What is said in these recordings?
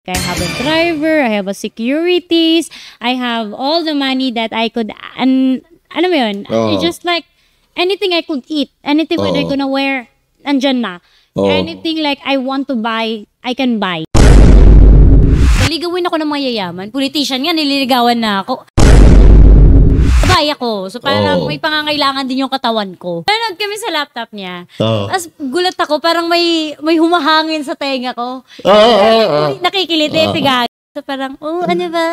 I have a driver, I have a securities, I have all the money that I could, and alam mo yun, just like anything I could eat, anything what I'm gonna wear, andyan na. Anything like I want to buy, I can buy. Naligawin ako ng mga yayaman, politician nga, nililigawan na ako. Buy ako, so parang may pangangailangan din yung katawan ko. Nanood kami sa laptop niya. Tapos gulat ako, parang may humahangin sa tenga ko. Nakikiliti, tiga. So parang, ano ba?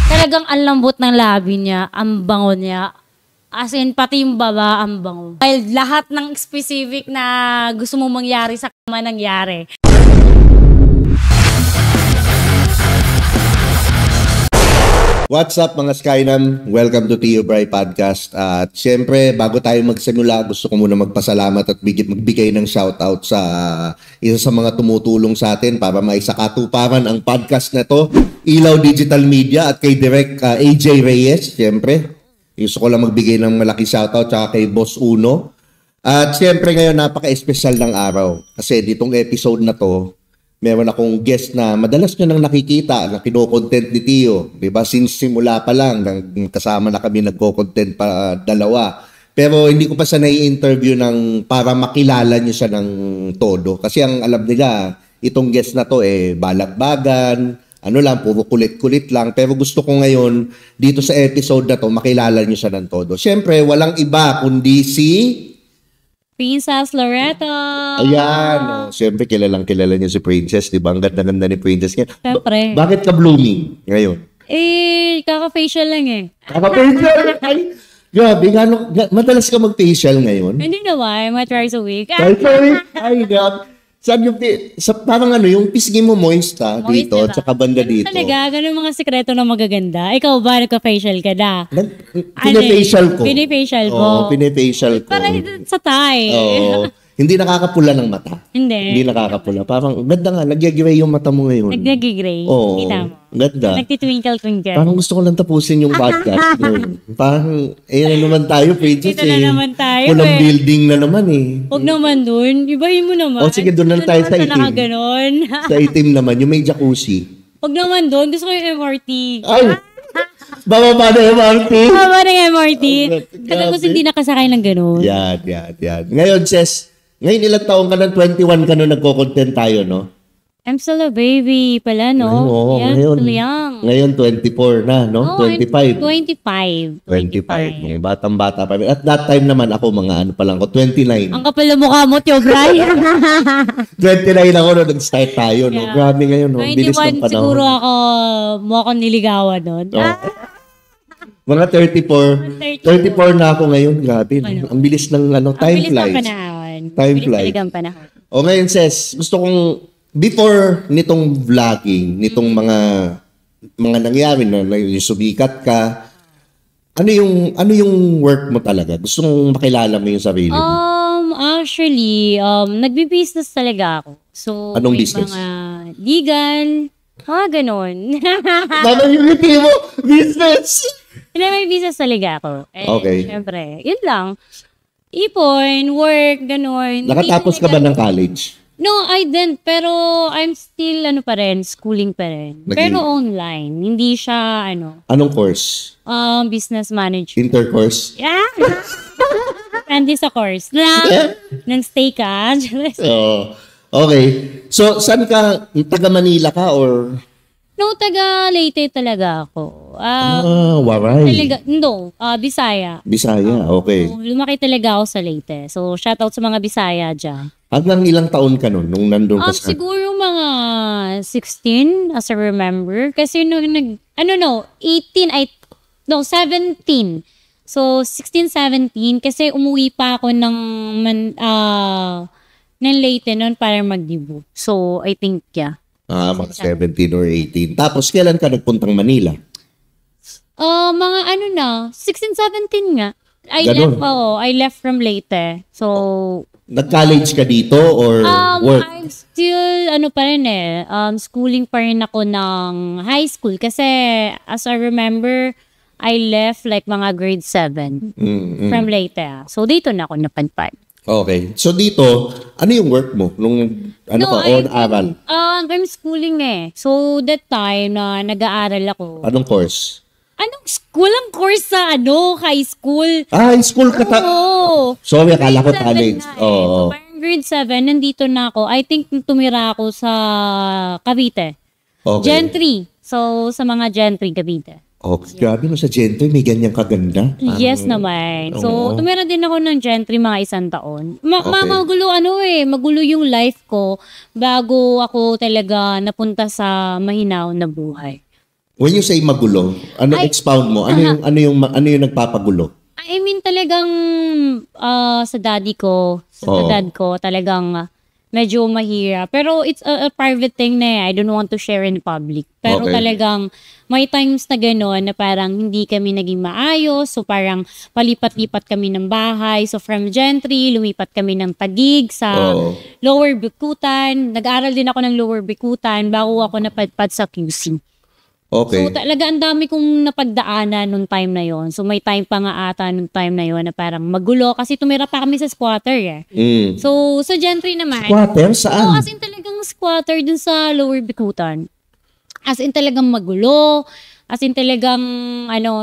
Talagang ang lambot ng labi niya, ang bango niya. As in, pati yung baba, ang bango. Dahil lahat ng specific na gusto mong mangyari sa kama nangyari. What's up mga Skynam? Welcome to Tio Bray Podcast. At syempre, bago tayo magsimula, gusto ko muna magpasalamat at magbigay ng shoutout sa isa sa mga tumutulong sa atin para maisakatuparan ang podcast na to. Ilaw Digital Media at kay Direk AJ Reyes, syempre. Gusto ko lang magbigay ng malaking shoutout tsaka kay Boss Uno. At syempre ngayon, napaka-espesyal ng araw. Kasi ditong episode na to, meron akong guest na madalas nyo nang nakikita na kino-content ni Tio. Diba? Since simula pa lang, kasama na kami nagko-content pa dalawa. Pero hindi ko pa siya nai-interview para makilala nyo siya ng todo. Kasi ang alam nila, itong guest na to balagbagan, puro kulit-kulit lang. Pero gusto ko ngayon, dito sa episode na to, makilala nyo siya ng todo. Siyempre, walang iba kundi si Princess Loreto. Ayan. Siyempre, kilala niyo si Princess. Diba? Ang ganda-ganda ni Princess. Siyempre. Bakit ka blooming ngayon? Kaka-facial lang eh. Kaka-facial? Ay, grabe. Madalas ka mag-facial ngayon? Hindi naman. Mga twice a week. Twice a week? Ay, grabe. Parang yung pisngi mo moist dito, diba? Tsaka banda dito. Talaga, ganun mga sekreto na magaganda. Ikaw ba, nagka-facial ka na? Pinifacial ko. Pinifacial ko. Pinifacial ko. Para sa tay. Hindi nakakapula ng mata. Hindi nakakapula. Parang, ganda nga, nag-gray yung mata mo ngayon. Nag-gray. Oo. Kita mo. Ganda. Nagtitwinkle-twinkle. Parang gusto ko lang tapusin yung podcast. Parang, na naman tayo, pages. Dito na naman tayo. Pulang building na naman Huwag naman dun. Ibahin mo naman. Sige, doon lang tayo sa itim. Nakaganon. Sa itim naman, yung may jacuzzi. Huwag naman dun. Gusto ko yung MRT. Ay! Bababa na MRT. Bababa na MRT. Tagal ko hindi nakasakay ng ganun. Yan. Ngayon, Ses, ngayon ilang taong ka na, 21 ka na nagko-content tayo, no? I'm still a baby pala, no? Oo, ngayon 24 na, no? 25. 25. Batang-bata pa. At that time naman ako, pa lang ko, 29. Ang kapal ng mukha mo, Tio Bray. 29 ako na nag-start tayo, no? Grabe ngayon, no? Bilis ng panahon. Siguro mo ako niligawan nun. Mga 34 na ako ngayon, grabe. No? Ang bilis ng time flies. Time flies. O ngayon, Ses, gusto kong before nitong vlogging, nitong mga nangyari na yung sumikat ka, ano yung work mo talaga? Gusto kong makilala mo yung sarili mo. Actually, nagbi-business talaga ako. So, anong business? Mga legal, ganon. Parang yung ngiti mo, business! May business talaga ako. Okay. Siyempre, yun lang. Ipon, work, gano'n. Nakatapos ka ba ng college? No, I didn't. Pero I'm still, schooling pa rin. Pero online. Hindi siya, Anong course? Business management. Intercourse? Yeah. Hindi sa course. Nang stay ka. Okay. So, saan ka? Taga Manila ka or? No, taga Leyte talaga ako. Waray. Bisaya. Bisaya, okay. Lumaki talaga ako sa Leyte. So, shoutout sa mga Bisaya dyan. Hanggang ilang taon ka nun, nung nandun ka sa? Siguro mga 16, as I remember. Kasi nung 17. So, 16, 17. Kasi umuwi pa ako ng Leyte nun para mag-debut. So, I think, yeah. Mga 17 or 18. Tapos, kailan ka nagpuntang Manila? Mga 16, 17 nga. I left from Leyte. So, nag-college ka dito or work? I'm still, schooling pa rin ako ng high school. Kasi, as I remember, I left like mga grade 7 from Leyte. So, dito na ako napadpad. Okay. So dito, ano yung work mo? Aral? I'm schooling eh. So that time na nag-aaral ako. Anong course? Anong school? Ang course sa high school? High school ka Oo. Sorry, akala ko Grade 7 college. na eh. So parang grade 7, nandito na ako. I think tumira ako sa Cavite. Okay. Gentry. So sa mga Gentry, Cavite. Okay, grabe no, sa Gentry, may ganyang kaganda. Yes naman. So, tumira din ako ng Gentry mga 1 taon. Magulo magulo yung life ko bago ako talaga napunta sa mahinaw na buhay. When you say magulo, expound mo? Ano yung nagpapagulo? I mean talagang sa daddy ko, sa dad ko, talagang medyo mahirap. Pero it's a private thing na I don't want to share in public. Pero talagang may times na gano'n na parang hindi kami naging maayos. So parang palipat-lipat kami ng bahay. So from Gentry, lumipat kami ng Taguig sa Lower Bikutan. Nag-aral din ako ng Lower Bikutan bago ako napadpad sa QC. Okay. So talaga ang dami kong napagdaanan nung time na yon. So may time pa nga ata nung time na yon na parang magulo kasi tumira pa kami sa squatter So sa Gentry naman. Squatter? Saan? As in talagang squatter dun sa Lower Bikutan. As in talagang magulo. As in talagang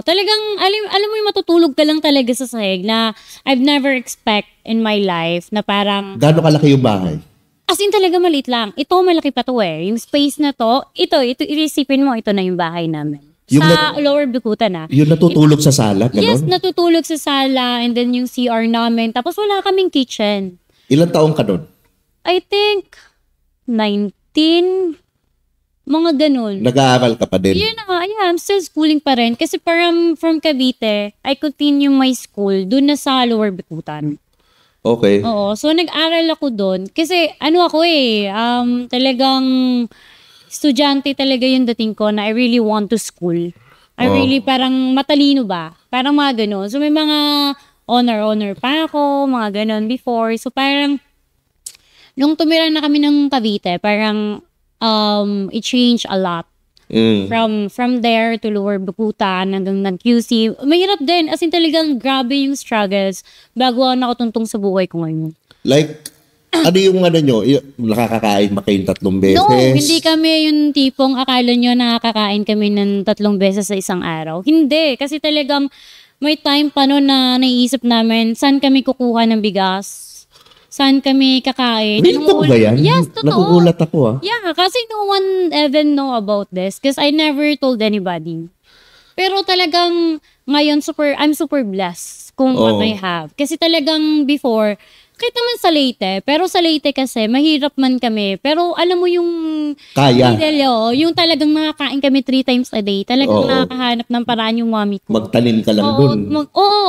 talagang alam mo yung matutulog ka lang talaga sa sahig na I've never expect in my life na parang gaano kalaki yung bahay? As in talaga maliit lang. Ito malaki pa to eh. Yung space na to, ito iisipin mo, ito na yung bahay namin. Sa Lower Bikutan na. Yung natutulog sa sala, gano'n? Yes, natutulog sa sala and then yung CR namin. Tapos wala kaming kitchen. Ilang taong ka doon? I think 19, mga ganun. Nag-aaral ka pa din? I'm still schooling pa rin. Kasi parang from Cavite, I continue my school dun na sa Lower Bikutan. Okay. Oo. So, nag-aral ako doon. Kasi, talagang estudyante talaga yung dating ko na I really want to school. I really parang matalino ba? Parang mga gano'n. So, may mga honor pa ako, mga gano'n before. So, parang, nung tumira na kami ng Cavite, parang, it changed a lot. From there to Lower Bikutan hanggang ng QC. Mahirap din. As in talagang grabe yung struggles bago ako nakatuntong sa buhay ko ngayon. Like, ano yung nyo? Nakakakain ba kayong 3 beses? No, hindi kami yung tipong akala nyo nakakakain kami ng 3 beses sa isang araw. Hindi. Kasi talagang may time pa no na naiisip namin saan kami kukuha ng bigas. Saan kami kakain? Totoo ba yan? Yes, totoo. Nagugulat ako Yeah, kasi no one even know about this because I never told anybody. Pero talagang ngayon I'm super blessed kung what I have. Kasi talagang before, kahit naman sa Leyte, pero sa Leyte kasi mahirap man kami. Pero alam mo yung kaya. Yung talagang nakakain kami 3 times a day. Talagang nakakahanap ng paraan yung mami ko. Magtanim ka lang dun.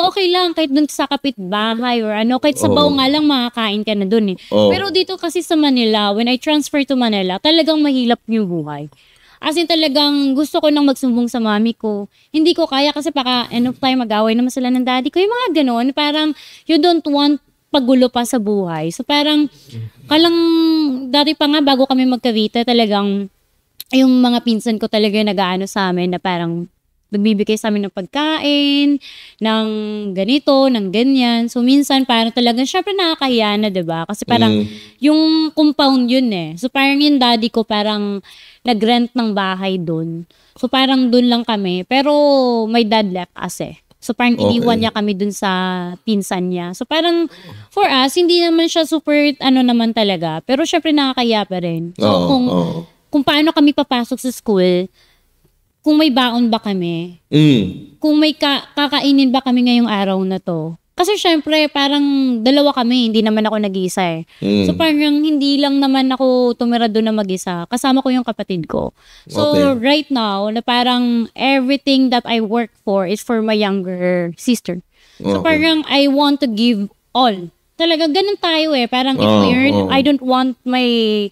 Okay lang. Kahit dun sa kapitbahay or kahit sa baw nga lang makakain ka na dun eh. Pero dito kasi sa Manila, when I transfer to Manila, talagang mahirap yung buhay. As in talagang gusto ko nang magsumbong sa mami ko. Hindi ko kaya kasi baka end of time mag-away naman sila ng daddy ko. Yung mga ganon, parang you don't want pagulo pa sa buhay. So parang dati pa nga bago kami magkavita talagang yung mga pinsan ko talaga nag-aano sa amin na parang nagbibigay sa amin ng pagkain, ng ganito, ng ganyan. So minsan parang talagang syempre nakakahiya na, 'di ba? Kasi parang yung compound yun eh. So parang yung daddy ko parang nag-rent ng bahay doon. So parang doon lang kami. Pero my dad left us eh. So parang iniwan niya kami dun sa pinsan niya. So parang for us, hindi naman siya super naman talaga. Pero syempre nakakaya pa rin. So kung paano kami papasok sa school, kung may baon ba kami, kung may kakainin ba kami ngayong araw na to. Kasi syempre parang 2 kami, hindi naman ako nag-iisa eh. So parang hindi lang naman ako tumira doon na mag-isa. Kasama ko yung kapatid ko. So right now, na parang everything that I work for is for my younger sister. So parang I want to give all. Talaga ganun tayo eh. Parang if I don't want my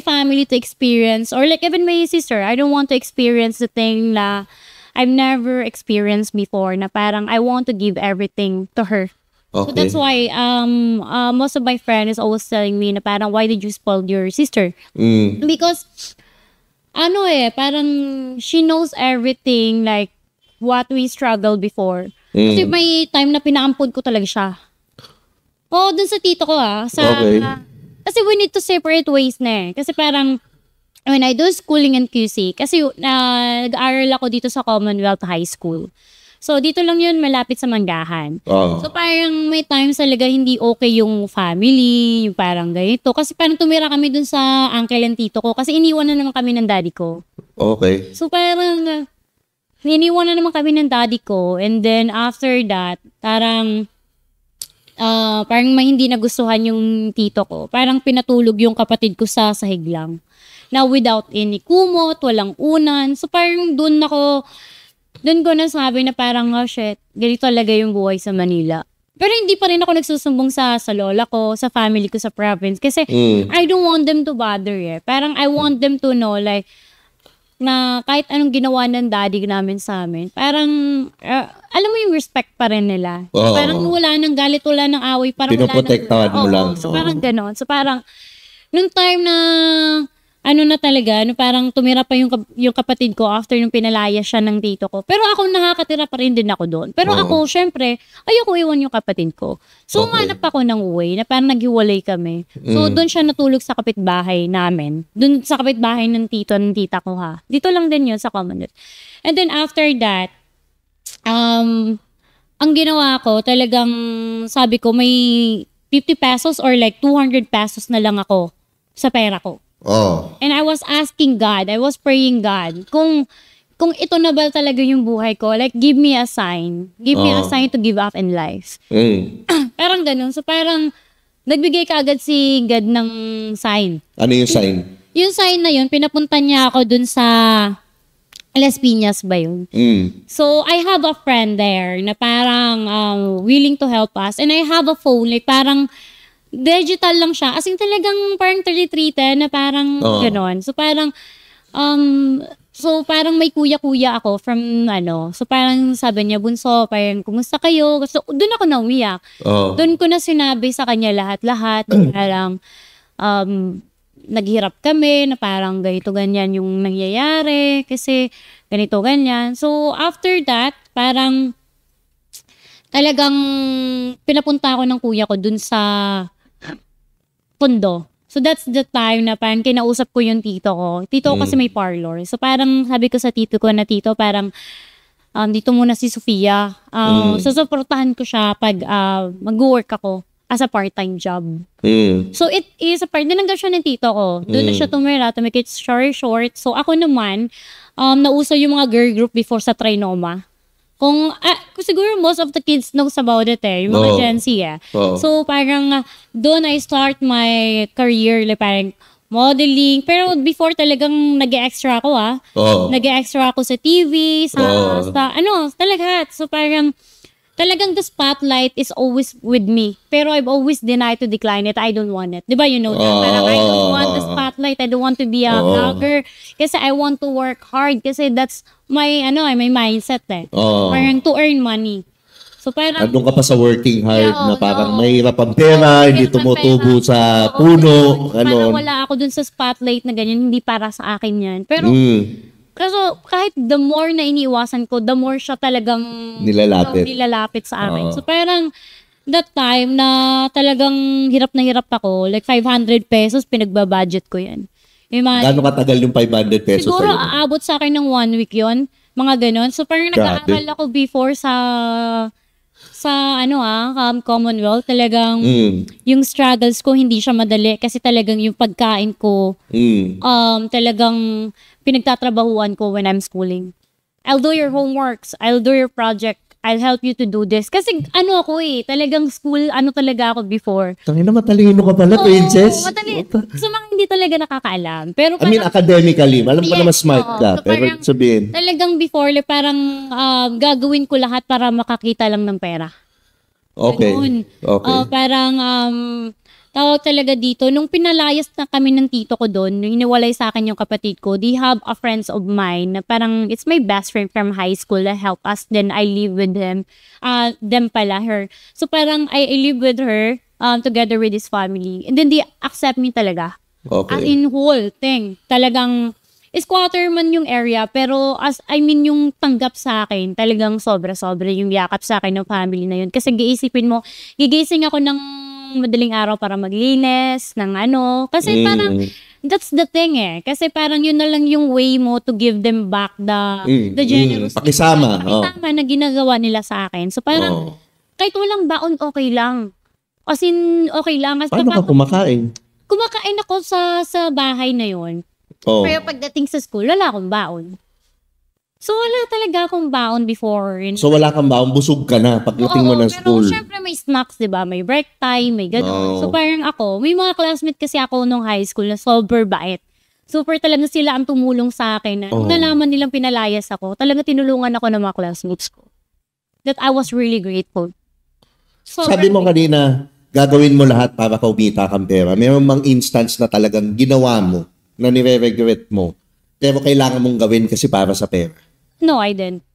family to experience or like even my sister, I don't want to experience the thing na I've never experienced before na parang I want to give everything to her. So that's why most of my friends is always telling me na parang why did you spoil your sister? Because parang she knows everything like what we struggled before. Kasi may time na pinaampun ko talaga siya. Oo, dun sa tito ko kasi we need to separate ways na Kasi parang, when I do schooling in QC, kasi nag-aaral ako dito sa Commonwealth High School. So, dito lang yun, malapit sa Manggahan. So, parang may times talaga hindi okay yung family, yung parang ganito. Kasi parang tumira kami dun sa uncle and tito ko kasi iniwan na naman kami ng daddy ko. Okay. So, parang iniwan na naman kami ng daddy ko. And then, after that, parang may hindi nagustuhan yung tito ko. Parang pinatulog yung kapatid ko sa sahig lang. Now, without any kumot, walang unan. So, parang doon ko nasabi na parang, oh shit, ganito talaga yung buhay sa Manila. Pero hindi pa rin ako nagsusumbong sa lola ko, sa family ko sa province. Kasi I don't want them to bother Parang I want them to know like, na kahit anong ginawa ng daddy namin sa amin, parang, alam mo yung respect pa rin nila. Parang wala nang galit, wala nang away. Pinoprotektahan mo lang. So parang ganon. So parang, nung time na, parang tumira pa yung kapatid ko after nung pinalaya siya ng tito ko. Pero ako nakakatira pa rin din ako doon. Pero ako, syempre, ayoko iwan yung kapatid ko. So, umanap ako ng way na parang naghiwalay kami. So, doon siya natulog sa kapitbahay namin. Doon sa kapitbahay ng tita ko Dito lang din yun sa Commonwealth. And then after that, ang ginawa ko, talagang sabi ko, may 50 pesos or like 200 pesos na lang ako sa pera ko. And I was asking God, I was praying God, kung ito na ba talaga yung buhay ko, like give me a sign. Give me a sign to give up in life. Parang ganun. So parang nagbigay kaagad si God ng sign. Ano yung sign? Yung sign na yun, pinapunta niya ako dun sa Las Piñas ba yun? So I have a friend there na parang willing to help us. And I have a phone, like parang digital lang siya. As in talagang parang 3310 na parang gano'n. So parang, parang may kuya-kuya ako from So parang sabi niya, bunso, parang kumusta kayo? So doon ako naumiyak. Doon ko na sinabi sa kanya lahat-lahat. Parang, naghirap kami na parang ganito ganyan yung nangyayari. Kasi ganito ganyan. So after that, parang talagang pinapunta ako ng kuya ko dun sa Pundo. So that's the time na parang kinausap ko yung tito ko. Tito ko kasi may parlor. So parang sabi ko sa tito ko na tito, parang dito muna si Sofia. Susuportahan ko siya pag mag-work ako as a part-time job. So it is a part, dinanggal siya ng tito ko. Doon na siya tumira to make it short. So ako naman, nauso yung mga girl group before sa Trinoma. Kung siguro most of the kids knows about it yung mga Gen Z So parang doon I start my career, like parang modeling. Pero before talagang nag-extra ako Nag-extra ako sa TV, sa talaga. So parang talagang the spotlight is always with me. Pero I've always denied to decline it. I don't want it. Diba you know that? Parang I don't want the spotlight. I don't want to be a vlogger. Kasi I want to work hard. Kasi that's my mindset Parang to earn money. So parang andun ka pa sa working hard na parang mahirap ang pera, hindi tumutubo sa puno. Parang wala ako dun sa spotlight na ganyan. Hindi para sa akin yan. Pero kaso kahit the more na iniiwasan ko, the more siya talagang nilalapit sa akin. So parang that time na talagang hirap na hirap ako, like 500 pesos, pinagbabudget ko yan. Gaano katagal yung 500 pesos? Siguro aabot sa akin ng 1 week yon, mga ganon. So parang nag-aaral ako before sa Commonwealth, talagang yung struggles ko hindi siya madali kasi talagang yung pagkain ko talagang pinagtatrabahuan ko when I'm schooling. I'll do your homeworks, I'll do your project, I'll help you to do this. Kasi ako talagang school, talaga ako before. Tangina, matalino ka pala, princess. So mga hindi talaga nakakaalam. Pero parang, I mean, academically, alam ko naman smart ka. So pero sabihin. Talagang before, parang gagawin ko lahat para makakita lang ng pera. Okay. Parang, tawag talaga dito, nung pinalayas na kami ng tito ko doon, nung iniwalay sa akin yung kapatid ko, they have a friends of mine na parang it's my best friend from high school that help us. Then I live with them. Her. So parang I live with her together with his family. And then they accept me talaga. Okay. As in whole thing. Talagang squatter man yung area, pero yung tanggap sa akin, talagang sobra-sobra yung yakap sa akin ng family na yun. Kasi gigising ako ng madaling araw para maglinis, ng ano. Kasi parang, that's the thing Kasi parang yun na lang yung way mo to give them back the generosity. Pakisama. Pakisama na ginagawa nila sa akin. So parang, kahit walang baon, okay lang. As in, okay lang. Paano ka kumakain? Kumakain ako sa bahay na yun. Pero pagdating sa school, wala akong baon. So, wala talaga akong baon before. So, wala kang baon, busog ka na pagdating mo ng school. Pero syempre may snacks, diba? May break time, may gano'n. So, parang ako, may mga classmate kasi ako nung high school na super bait. Super talaga sila ang tumulong sa akin. Nung nalaman nilang pinalayas ako, talaga tinulungan ako ng mga classmates ko. That I was really grateful. So, sabi mo kanina, gagawin mo lahat para kumita kang pera. Mayroon bang instance na talagang ginawa mo, na nire-regret mo, pero kailangan mong gawin kasi para sa pera? No, I didn't.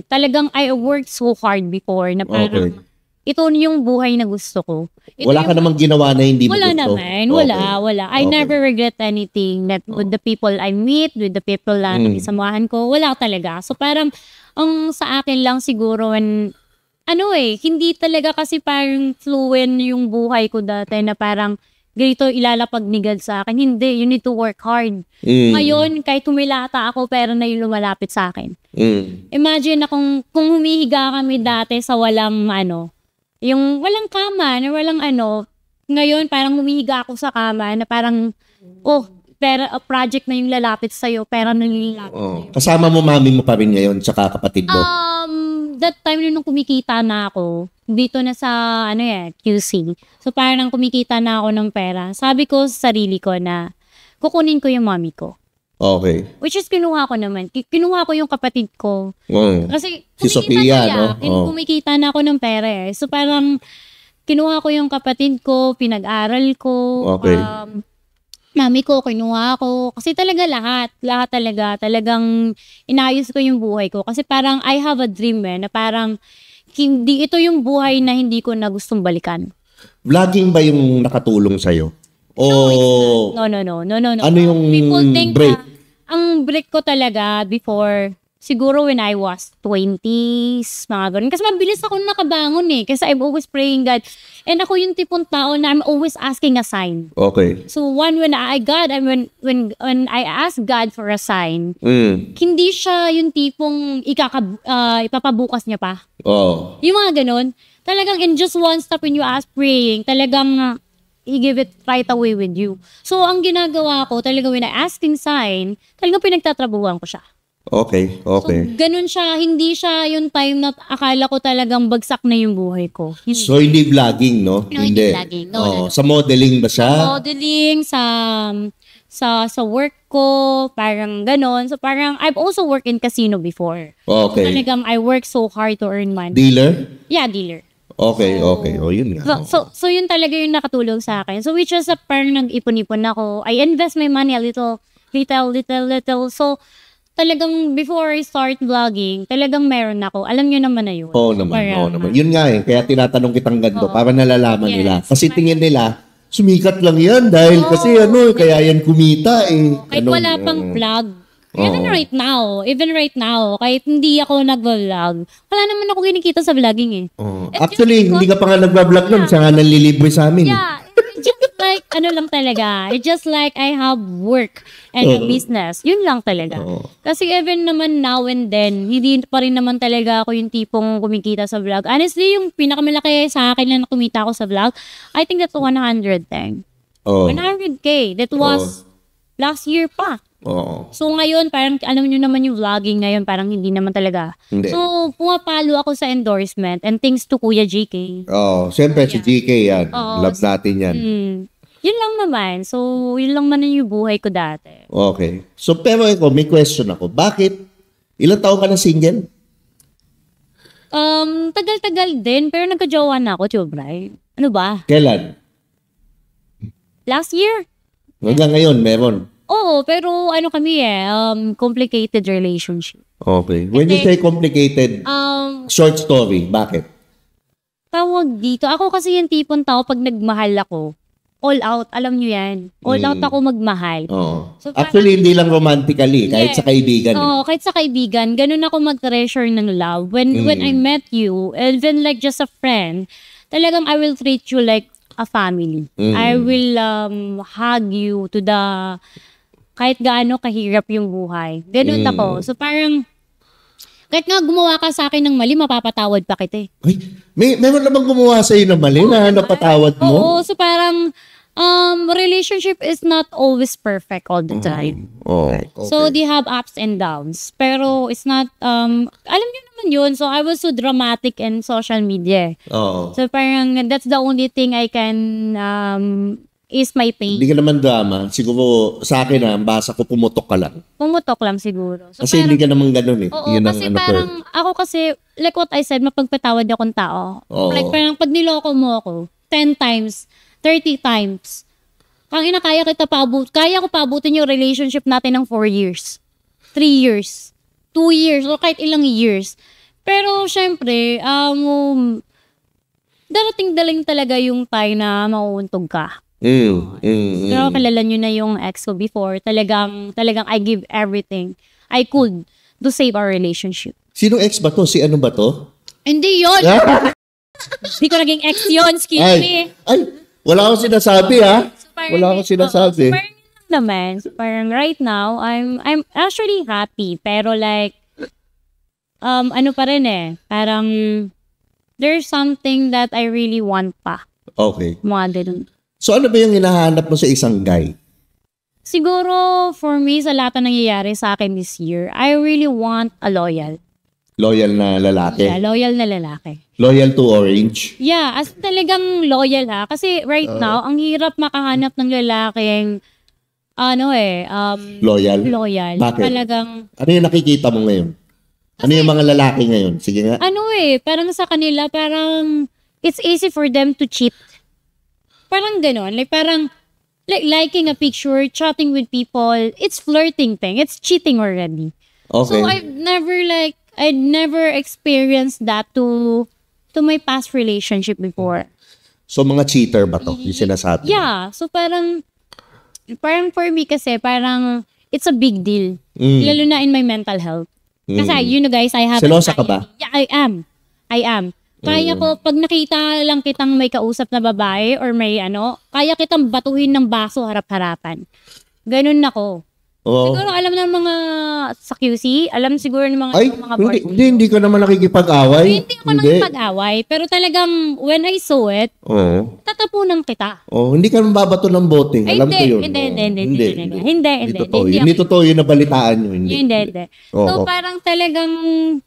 Talagang I worked so hard before na parang ito yung buhay na gusto ko. Wala ka namang ginawa na hindi mo gusto? Wala naman. Wala. I never regret anything that with the people I meet, with the people na nakisamahan ko. Wala talaga. So parang, ang sa akin lang siguro when, hindi talaga kasi parang fluent yung buhay ko dati na parang, ganito ilalapag ni God sa akin. Hindi, you need to work hard. Ngayon, kahit humilata ako, pero na yung lumalapit sa akin. Imagine na kung humihiga kami dati sa walang yung walang kama, na walang ngayon parang humihiga ako sa kama na parang, pero a project na yung lalapit sa'yo, pero nalilapit sa'yo. Kasama mo mami mo pa rin ngayon, tsaka kapatid mo? That time nung kumikita na ako, dito na sa QC. So parang kumikita na ako ng pera. Sabi ko sa sarili ko na kukunin ko yung mommy ko. Okay. Which is kinuha ko naman. Kinuha ko yung kapatid ko. Kasi si Sophia, kumikita na ako ng pera So parang kinuha ko yung kapatid ko, pinag-aral ko. Okay. Mami ko, kinuha ko. Kasi talaga lahat talaga. Talagang inayos ko yung buhay ko. Kasi parang I have a dream na parang hindi ito yung buhay na hindi ko na gustong balikan. Vlogging ba yung nakatulong sa'yo? No. Ano yung people think break? Ang break ko talaga before, siguro when I was 20s, mga ganun. Kasi mabilis ako nakabangon Kasi I'm always praying God. And ako yung tipong tao na I'm always asking a sign. Okay. So when I ask God for a sign, hindi siya yung tipong ipapabukas niya pa. Yung mga ganun. Talagang in just one step when you ask praying, talagang He give it right away with you. So ang ginagawa ko, talagang when I asking sign, talagang pinagtatrabuhan ko siya. Okay. So, ganun siya. Hindi siya yung time na akala ko talagang bagsak na yung buhay ko. So, hindi vlogging, no? No, hindi vlogging. No. Sa modeling ba siya? Sa modeling, sa work ko, parang ganun. So, parang I've also worked in casino before. Okay. So, talagang I work so hard to earn money. Dealer? Yeah, dealer. Okay. Yun nga. So, yun talaga yung nakatulong sa akin. So, which is parang nag-ipon-ipon ako. I invest my money a little. So, talagang before I start vlogging, talagang meron ako. Alam nyo naman na yun. Oo naman. Yun nga kaya tinatanong kitang ganito para nalalaman nila. Kasi tingin nila, sumikat lang yan dahil kasi kaya yan kumita Kahit wala pang vlog. Even right now, kahit hindi ako nag-vlog, wala naman ako kinikita sa vlogging Actually, hindi ka pa nga nag-vlog nun, siya nga nanlilibre sa amin. Yeah, it's just like, lang talaga. It's just like I have work and a business. Yun lang talaga. Kasi even naman now and then, hindi pa rin naman talaga ako yung tipong kumikita sa vlog. Honestly, yung pinakamalaki sa akin na kumita ako sa vlog, I think that's 110. 100K. That was last year pa. So ngayon, parang alam nyo naman yung vlogging ngayon, parang hindi naman talaga. Hindi. So pumapalo ako sa endorsement and thanks to Kuya JK. Siyempre si JK yan. Love natin yan. Yun lang naman. So yun lang man yung buhay ko dati. Okay. So pero may question ako. Bakit? Ilang taon ka na single? Tagal-tagal din, pero nagka-jowa na ako, Chubray. Ano ba? Kailan? Last year. Hanggang ngayon, meron. Oo, pero kami complicated relationship. Okay. When you say complicated, short story, bakit? Tawag dito. Ako kasi yung tipong tao pag nagmahal ako, all out, alam nyo yan. All out ako magmahal. So, actually, hindi lang romantically, kahit sa kaibigan. Kahit sa kaibigan, ganun ako mag-treasure ng love. When I met you, even like just a friend, talagang I will treat you like a family. I will hug you to the kahit gaano kahirap yung buhay. Ganun ako. So parang kahit nga gumawa ka sa akin ng mali, mapapatawad pa kita eh. Ay, meron namang gumawa sa'yo ng mali na napatawad mo? Oo, so parang relationship is not always perfect all the time. Okay. So they have ups and downs. Pero it's not, alam niyo naman yun. So I was so dramatic in social media. Oo. So parang that's the only thing I can is my pain. Hindi ka naman drama. Siguro sa akin ang basa ko pumutok ka lang. Pumutok lang siguro. So, Kasi parang, hindi ka naman ganun eh. Oo, Yun kasi parang ako kasi, like what I said, mapagpatawad akong tao. Oo. Like parang pag niloko mo ako, 10 times, 30 times, kaya ko paabutin yung relationship natin ng 4 years, 3 years, 2 years, o kahit ilang years. Pero syempre, darating talaga yung time na mauuntog ka. Pero kilala nyo na yung ex ko before. Talagang I give everything I could to save our relationship. Sino ex ba to? Si ano ba to? Hindi yun! Hindi ko naging ex yun, excuse me. Ay, wala akong sinasabi ha. So, Wala akong sinasabi. So, parang yun lang naman. So, parang right now, I'm actually happy. Pero like, ano pa rin eh. Parang, there's something that I really want pa. Okay. Mga ganun. So ano ba yung hinahanap mo sa isang guy? Siguro, for me, sa lahat na nangyayari sa akin this year, I really want a loyal. Loyal na lalaki? Yeah, loyal na lalaki. Loyal to Orange? Yeah, as talagang loyal ha. Kasi right now, ang hirap makahanap ng lalaking, Loyal? Loyal. Bakit? Talagang, Ano yung nakikita mo ngayon? Ano yung mga lalaki ngayon? Sige nga. parang sa kanila, parang, it's easy for them to cheat. Parang ganon. Like, parang, like, liking a picture, chatting with people, it's flirting thing. It's cheating already. Okay. So, I'd never experienced that to my past relationship before. So, mga cheater ba to? Yung sinasabi? Yeah. So, parang for me kasi, parang, it's a big deal. Lalo na in my mental health. Kasi, you know guys, I have Selosa ka ba? Yeah, I am. Kaya ko, pag nakita lang kitang may kausap na babae or may kaya kitang batuhin ng baso harap-harapan. Ganun ako. Oo. Siguro alam ng mga sa QC, alam siguro ng mga board. Hindi ka naman nakikipag-away. Hindi ako nakikipag-away. Pero talagang, when I saw it, tatapunan kita. Hindi ka mababato ng bote. Alam ko yun. Hindi totoo yun na balitaan nyo. Hindi. So parang talagang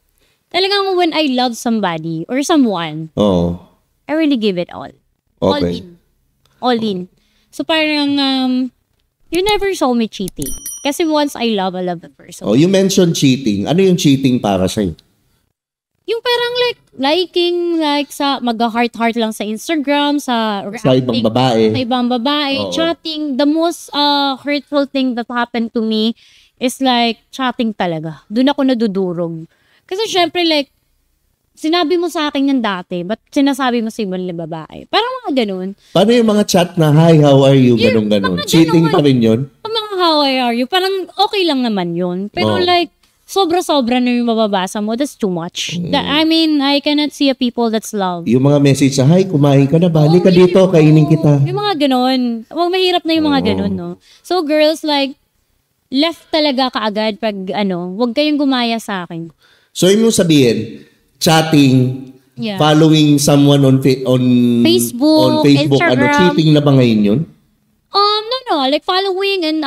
when I love somebody or someone, I really give it all. Okay. All in. So parang, you never saw me cheating. Kasi once I love the person. You mentioned cheating. Ano yung cheating para sa'yo? Yung parang like, liking, like sa mag-heart-heart lang sa Instagram, sa ibang babae. Sa ibang babae, chatting. The most hurtful thing that happened to me is like, chatting talaga. Doon ako nadudurog. Kasi syempre like, sinabi mo sa akin yan dati, ba't sinasabi mo sa ibang babae? Parang mga ganun. Paano yung mga chat na, hi, how are you? Ganun. Cheating pa rin yun? Mga how are you? Parang okay lang naman yun. Pero like, sobra-sobra na yung mababasa mo. That's too much. I mean, I cannot see a people that's love. Yung mga message na, hi, kumain ka na, balik ka dito, kainin kita. Yung mga ganun. Mahirap na yung mga ganun, no? So girls, like, left talaga kaagad pag wag kayong gumaya sa akin. So yung sabihin, chatting, following someone on Facebook, Instagram. cheating na ba ngayon yun? No, like following and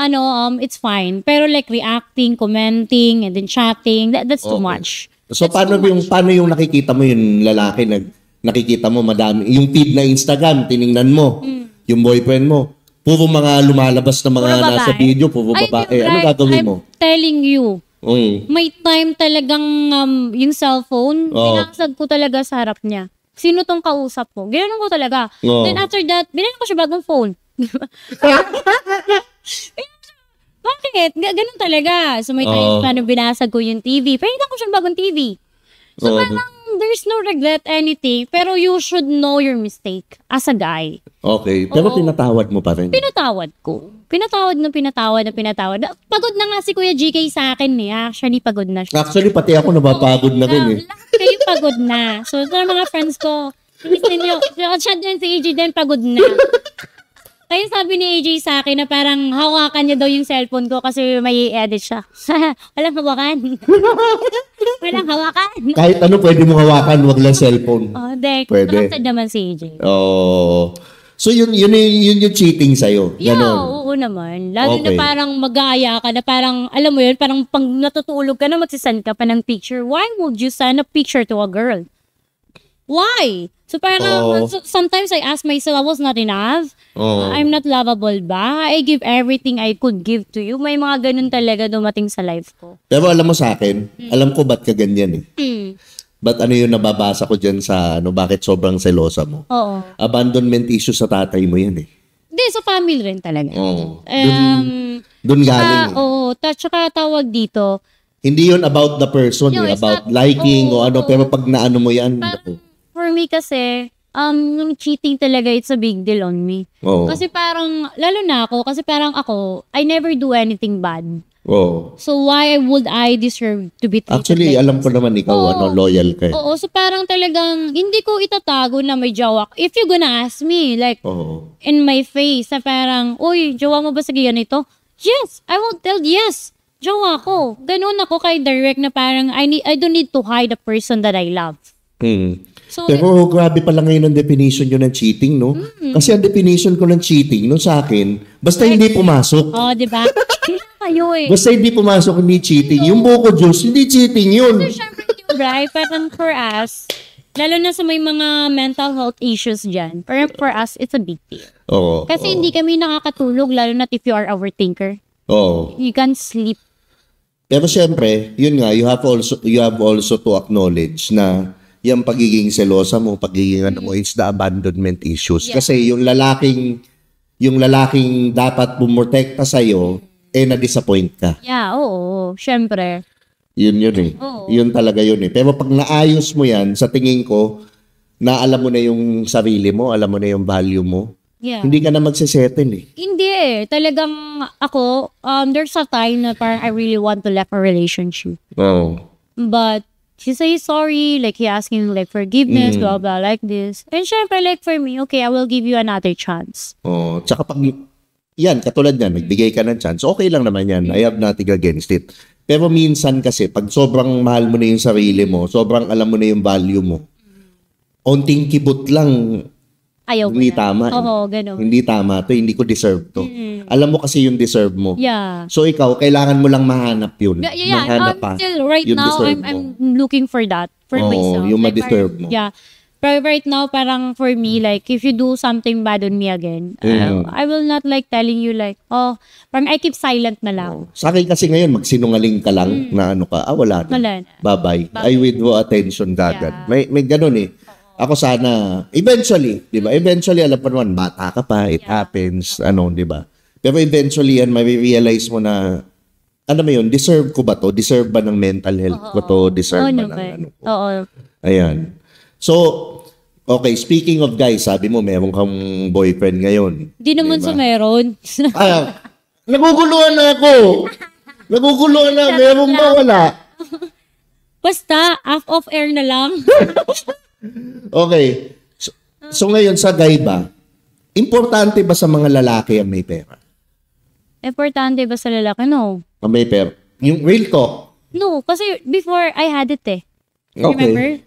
it's fine. Pero like reacting, commenting, and then chatting, that's too much. So paano yung nakikita mo yung lalaki nakikita mo madami yung feed na Instagram, tiningnan mo, yung boyfriend mo, puro mga lumalabas na mga nasa video, puro babae. Ano gagawin mo? I'm telling you. May time talagang yung cellphone, pinasag ko talaga sa harap niya. Sino tong kausap ko? Ganoon ko talaga. Then after that, binigyan ko siya bagong phone. Bakit? Ganun talaga. So may time na binasag ko yung TV. Pinigyan ko siya bagong TV. So parang there's no regret anything. Pero you should know your mistake as a guy. Okay. Pero pinatawad mo pa rin? Pinatawad ko. Pinatawad. Pagod na nga si Kuya GK sa akin eh. Actually, pagod na siya. Actually, pati ako napapagod na rin eh. Lahat kayo pagod na. So, sa mga friends ko, Siya din si AJ din pagod na. Kaya sabi ni AJ sa akin na parang hawakan niya daw yung cellphone ko kasi may edit siya. Walang hawakan. Walang hawakan. Kahit ano pwede mo hawakan, wag lang cellphone. Pwede. Trusted naman si AJ. So yun yung cheating sa'yo. Yeah, oo naman. Lalo na parang mag-aaya ka na parang, alam mo yun, parang pag natutulog ka na magsisend ka pa ng picture. Why would you send a picture to a girl? Why? So parang, sometimes I ask myself, I was not enough. I'm not lovable ba? I give everything I could give to you. May mga ganun talaga dumating sa life ko. Pero alam mo sa akin, alam ko ba't ka ganyan Ba't ano yung nababasa ko dyan sa, bakit sobrang selosa mo? Oo. Abandonment issue sa tatay mo yan Hindi, sa family rin talaga. Doon galing. Tsaka tawag dito. Hindi yun about the person, about liking o ano, pero pag naano mo yan. For me kasi, yung cheating talaga, it's a big deal on me. Kasi parang, lalo na ako, kasi parang ako, I never do anything bad. So why would I deserve to be treated Actually, like alam ko naman ikaw, loyal ka. So parang talagang, hindi ko itatago na may jowa. If you gonna ask me, like, in my face, na parang, uy, jowa mo ba sa ganito? Yes, I will tell yes. Jowa ko. Ganun ako kay direct na parang, I don't need to hide the person that I love. So, pero grabe pala ngayon ang definition nyo ng cheating, no? Kasi ang definition ko ng cheating, no, sa akin, basta hindi pumasok. Diba? Kayo Basta hindi pumasok, hindi cheating. Yung buko juice, hindi cheating yun. So, syempre, right? Parang for us, lalo na sa may mga mental health issues dyan, parang for us, it's a big deal. Kasi hindi kami nakakatulog, lalo na if you are overthinker. You can't sleep. Pero syempre, yun nga, you have also to acknowledge na yung pagiging selosa mo, pagiging ano mo, it's the abandonment issues. Kasi yung lalaking dapat bumortekta sa'yo, na-disappoint ka. Syempre. Yun Yun talaga yun Pero pag naayos mo yan, sa tingin ko, na alam mo na yung sarili mo, alam mo na yung value mo, hindi ka na magsisettle Hindi Talagang ako, there's a time na parang I really want to left a relationship. But, he says sorry, like he asking like forgiveness, blah blah like this. And syempre like for me, okay, I will give you another chance. Tsaka pag yan, katulad yan, nagbigay ka ng chance, okay lang naman yan. I have nothing against it. Pero minsan kasi, pag sobrang mahal mo na yung sarili mo, sobrang alam mo na yung value mo, onting kibot lang, ayaw hindi tama. Ganun. Hindi tama to, hindi ko deserve to. Alam mo kasi yung deserve mo. So ikaw, kailangan mo lang mahanap yun. Mahanap still right now, I'm looking for that for myself. Yung ma-deserve mo. But right now, parang for me, like, if you do something bad on me again, I will not like telling you like, parang I keep silent na lang. Sa akin kasi ngayon, magsinungaling ka lang na ano ka, wala na. Bye-bye. I withdraw attention kagad. May ganun Ako sana, eventually, di ba? Eventually, alam pa naman, bata ka pa, it happens, di ba? Pero eventually, yan, may-realize mo na, ano mo yun, deserve ko ba to? Deserve ba ng mental health ko to? Deserve ba ng ano ko? Ayan. So, okay, speaking of guys, sabi mo, meron kang boyfriend ngayon. Di naman sa meron. Naguguluhan na ako. Naguguluhan na, meron ba wala? Basta, off air na lang. Okay. So ngayon sa guy ba, importante ba sa mga lalaki ang may pera? Importante ba sa lalaki? No. Ang may pera? Yung real talk? No, kasi before I had it Okay. Remember?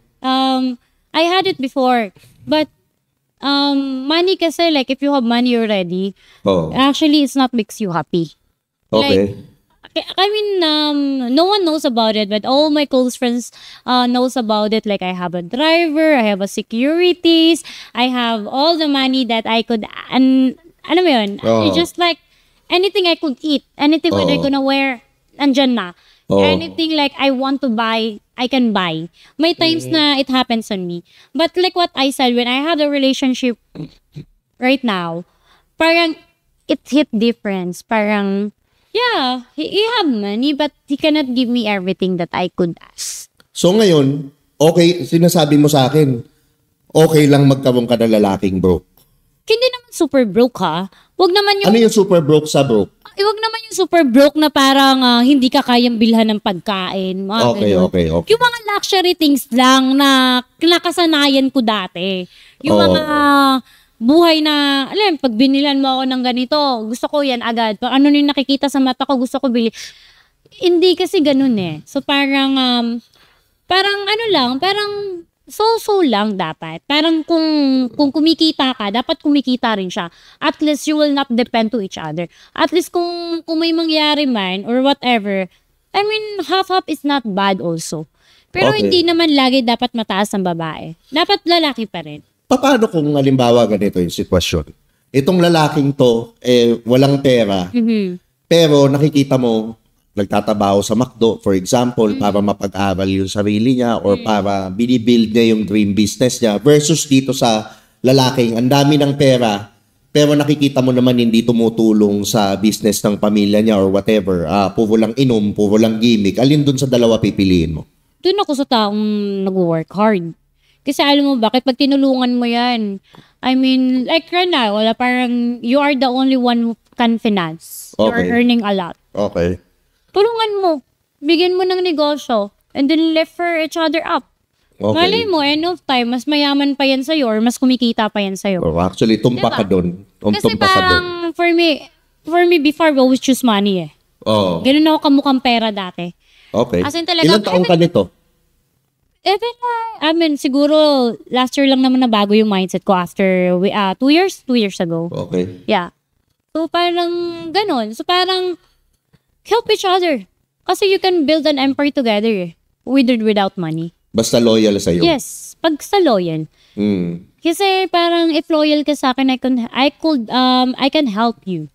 I had it before. But money kasi, like if you have money already, actually it's not makes you happy. Okay. Like, I mean, no one knows about it, but all my close friends knows about it. Like I have a driver, I have a securities, I have all the money that I could, and alam mo yun, it's just like anything I could eat, anything that I'm gonna wear, andyan na. Anything like I want to buy, I can buy. May times na it happens on me. But like what I said, when I have a relationship right now, parang it hit difference. Parang, yeah, he have money, but he cannot give me everything that I could ask. So ngayon, okay, sinasabi mo sa akin, okay lang magkaroon ka ng lalaking broke. Hindi naman super broke ha. Wag naman yung... Ano yung super broke sa broke? Iwag naman yung super broke na parang hindi ka kayang bilhan ng pagkain. Mga Okay. Yung mga luxury things lang na nakasanayan ko dati. Yung mga buhay na, alam, pag binilan mo ako ng ganito, gusto ko yan agad. Pag ano yung nakikita sa mata ko, gusto ko bili. Hindi kasi ganun eh. So parang ano lang, parang so lang dapat. Parang kung kumikita ka, dapat kumikita rin siya. At least you will not depend to each other. At least kung may mangyari man or whatever, I mean, half-half is not bad also. Pero hindi naman lagi dapat mataas ang babae. Dapat lalaki pa rin. Paano kung halimbawa ganito yung sitwasyon? Itong lalaking to, walang pera, pero nakikita mo, nagtatabaho sa McDo, for example, para mapag-aral yung sarili niya or para binibuild niya yung dream business niya versus dito sa lalaking ang dami ng pera pero nakikita mo naman hindi tumutulong sa business ng pamilya niya or whatever. Puro lang inom, puro lang gimmick. Alin dun sa dalawa pipiliin mo? Doon ako sa taong nag-work hard. Kasi alam mo bakit pag tinulungan mo yan, I mean, like right now, wala parang you are the only one who can finance. You are earning a lot. Okay. Tulungan mo. Bigyan mo ng negosyo. And then lift for each other up. Okay. Malay mo, end of time, mas mayaman pa yan sa'yo or mas kumikita pa yan sa'yo. Actually, tumpa ka dun. Kasi parang, for me, before, I always choose money eh. Ganun ako kamukhang pera dati. Okay. As in talaga, ilang taong ka nito? I mean, siguro, last year lang naman nabago yung mindset ko after 2 years ago. Okay. Yeah. So, parang ganun. So, parang, help each other. Kasi you can build an empire together eh. With or without money. Basta loyal sa'yo? Yes. Pag sa loyal. Kasi parang if loyal ka sa akin, I can help you.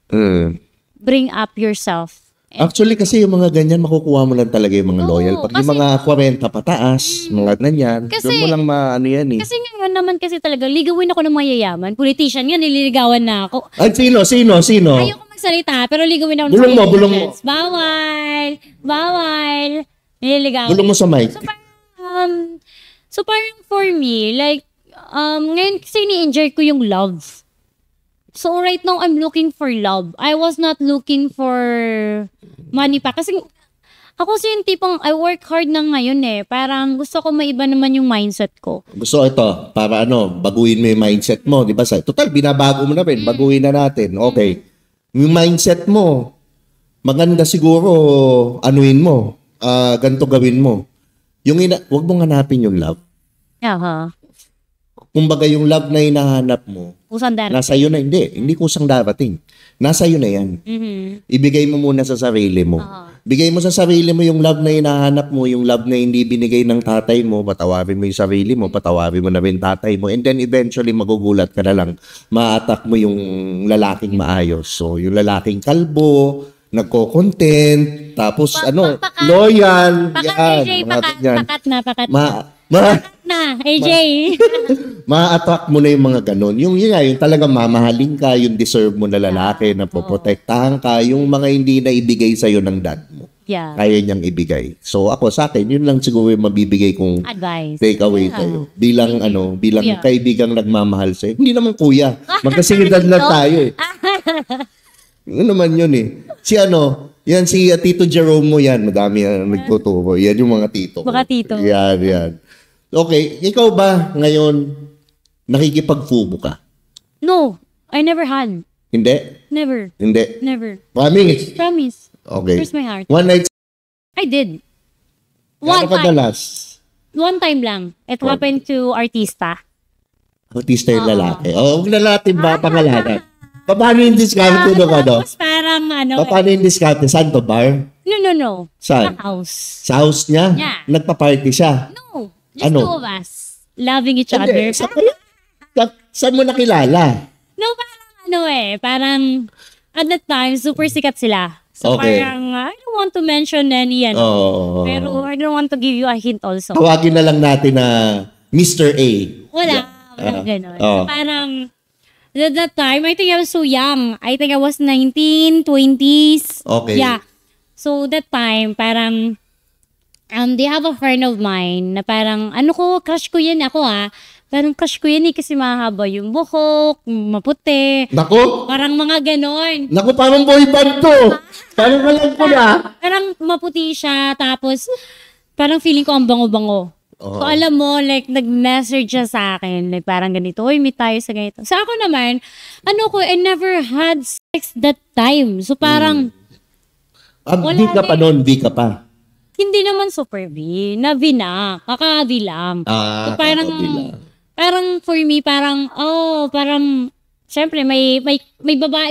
Bring up yourself. Actually, kasi yung mga ganyan, makukuha mo lang talaga yung mga loyal. Pag yung mga 40 pataas, mga ganyan, doon mo lang maano yan eh. Kasi ngayon naman kasi talaga, ligawin ako ng mayayaman. Politician yan, nililigawan na ako. Ay, sino? Ayoko magsalita, pero ligawin ako ng bulong mo. Bawal. Nililigawan. Bulong mo sa mic. So parang for me, like, ngayon kasi ni-enjoy ko yung love. So right now, I'm looking for love. I was not looking for money pa. Kasi ako kasi yung tipong I work hard na ngayon eh. Parang gusto ko maiba naman yung mindset ko. Gusto ito, para baguhin mo yung mindset mo. Di ba? Total, binabago mo na rin. Baguhin na natin. Okay. Yung mindset mo, maganda siguro, anuin mo. Ganito gawin mo. Huwag mong hanapin yung love. Kumbaga yung love na hinahanap mo, nasa iyo na, hindi kusang darating. Nasa iyo na yan. Ibigay mo muna sa sarili mo. Bigay mo sa sarili mo yung love na hinahanap mo, yung love na hindi binigay ng tatay mo, patawarin mo yung sarili mo, patawarin mo na rin tatay mo, and then eventually magugulat ka na lang, ma-attack mo yung lalaking maayos. So, yung lalaking kalbo, nagko-content, tapos loyal, pakat na, AJ. Ma-attract mo na yung mga ganon. Yung talagang mamahalin ka, yung deserve mo na lalaki, na poprotektahan ka, yung mga hindi na ibigay sa'yo ng dad mo. Yeah. Kaya niyang ibigay. So ako sa akin, yun lang siguro yung mabibigay kong advice. Take away sa'yo. Bilang kaibigang nagmamahal sa'yo. Hindi naman kuya. Magkasingidan lang tayo eh. Ano naman yun eh. Yan si Tito Jerome mo yan. Madami yan nagtuturo. Yan yung mga tito. Mga tito. Yan. Okay, ikaw ba ngayon nakikipag-fubo ka? No, I never had. Hindi? Never. Hindi? Never. Promise? Okay. Here's my heart. One night? I did. Ano kadalas? One time lang. It happened to artista. Artista yung lalaki. Huwag na natin ba pangalanan? Paano yung discount ko Tapos parang Paano yung discount? Saan to, bar? No. Saan? Sa house. Sa house niya? Yeah. Nagpa-party siya? No. Just two of us. Loving each other. Saan mo nakilala? No, parang at that time, super sikat sila. So parang, I don't want to mention any pero I don't want to give you a hint also. Tawagin na lang natin na Mr. A. Walang ganon. So parang, at that time, I think I was so young. I think I was 19, 20s. Okay. Yeah. So that time, parang, they have a friend of mine na parang, crush ko yan ako . parang crush ko yan kasi mahaba yung buhok, maputi. Nako! Parang mga ganon. Naku, parang boy band to. Parang alam ko na. Parang maputi siya, tapos parang feeling ko ang bango-bango. So alam mo, like, nag-message siya sa akin, like, parang ganito, uy, meet tayo sa ganito. Sa ako naman, I never had sex that time. So parang, Di ka pa noon, di ka pa. hindi naman super V, na V na, kaka-V lang. So parang, kaka-V lang. parang for me, parang, parang, syempre, may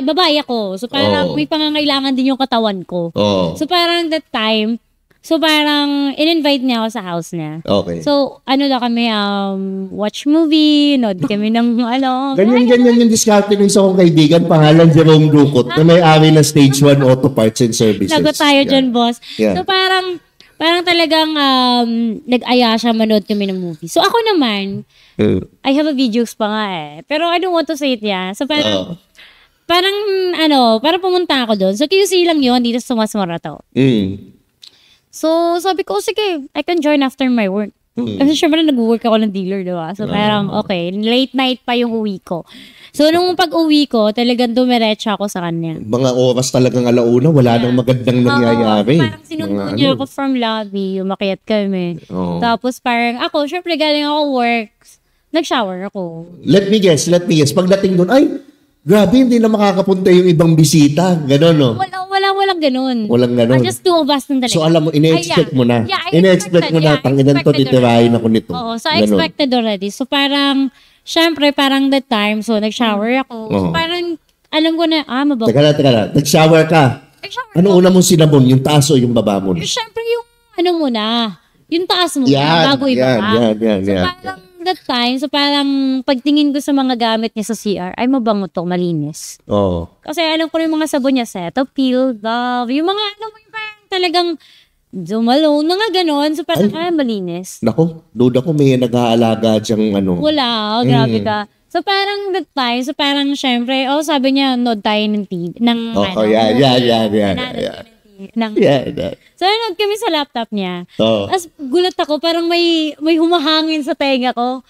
babae ako. So parang, may pangangailangan din yung katawan ko. So parang that time, so parang, in-invite niya ako sa house niya. Okay. So, ano na kami, watch movie, nod kami ng, Ganyan yung diskarte ng isa kong kaibigan, pangalan Jerome Ducot, na may-ari ng Stage 1 Auto Parts and Services. Lagot tayo dyan, boss. Yeah. So parang talagang nag-aya siya, manood kami ng movie. So ako naman, I have a videos pa nga pero I don't want to say it So parang, parang pumunta ako doon. So QC lang yun, dito sa Mas Morato. So sabi ko, sige, I can join after my work. Kasi syempre nag-work ako ng dealer, diba? So parang, okay, late night pa yung uwi ko. So nung pag-uwi ko, talagang dumiretsa ako sa kanya. Mga oras talagang alauna, wala nang magandang nangyayari. Parang sinundo niya ako from lobby, umakyat kami. Tapos parang ako, syempre galing ako work, nag-shower ako. Let me guess. Pagdating doon, ay, grabe, hindi na makakapunta yung ibang bisita. Ganon, no? Walang ganun. Walang ganun. Just two of us nung talaga. So alam mo, ine-expect mo na. Ine-expect mo na, tanginan to, titirahin ako nito. Oo, so I expected already. So parang, syempre, parang that time, so nag-shower ako. So parang, alam ko na, mabago. Teka lang. Nag-shower ka. Ano una mong sinabon? Yung taas o yung baba mo? Syempre, yung muna. Yung taas mo bago ibaba. So parang that time, so parang pagtingin ko sa mga gamit niya sa CR, ay mabango to, malinis. Kasi alam ko yung mga sabon niya, Cetaphil, Dove, yung mga yung parang talagang dumalo na nga ganon. So parang, malinis. Nako, duda ko may nag-aalaga dyang Wala, grabe ka. So parang that time, so parang syempre, sabi niya, nod tayo ng TV. So nanood kami sa laptop niya. Tapos gulat ako, parang may humahangin sa tenga ko.